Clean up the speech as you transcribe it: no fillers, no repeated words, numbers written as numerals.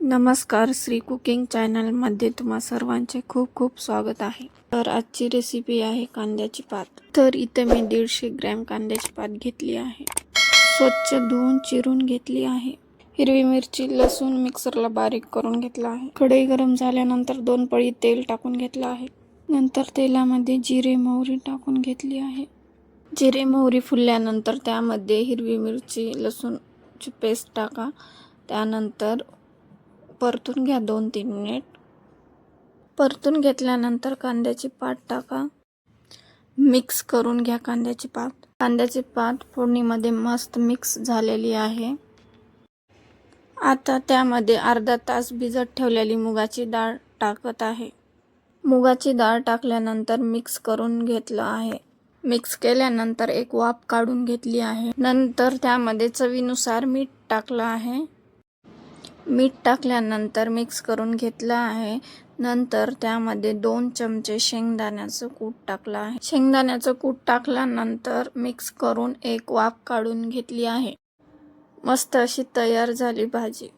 नमस्कार, श्री कुकिंग चॅनलमध्ये तुम्हा सर्वांचे खूप खूप स्वागत आहे. तर आजची रेसिपी आहे कांद्याची पात. तर इथे मी 150 ग्रॅम कांद्याची पात घेतली आहे. स्वच्छ धुवून चिरून घेतली आहे. हिरवी मिरची, लसूण मिक्सरला बारीक करून घेतला आहे. कढई गरम झाल्यानंतर 2 पळी तेल टाकून घेतलं आहे. नंतर तेलामध्ये जिरे मोहरी टाकून घेतली आहे. जिरे मोहरी फुलल्यानंतर त्यामध्ये हिरवी मिरची, लसूणची पेस्ट टाका. त्यानंतर परतून घ्या 2-3 मिनिट. परतून घेतल्यानंतर कांद्याची पात टाका. मिक्स करून घ्या कांद्याची पात. कांद्याची पात फोडणीमध्ये मस्त मिक्स झालेली आहे. आता त्यामध्ये अर्धा तास भिजत ठेवलेली मुगाची डाळ टाकत आहे. मुगाची डाळ टाकल्यानंतर मिक्स करून घेतलं आहे. मिक्स केल्यानंतर एक वाफ काढून घेतली आहे. नंतर त्यामध्ये चवीनुसार मीठ टाकलं आहे. मीठ टाकल्यानंतर मिक्स करून घेतलं आहे. नंतर त्यामध्ये 2 चमचे शेंगदाण्याचं कूट टाकलं आहे. शेंगदाण्याचं कूट टाकल्यानंतर मिक्स करून एक वाफ काढून घेतली आहे. मस्त अशी तयार झाली भाजी.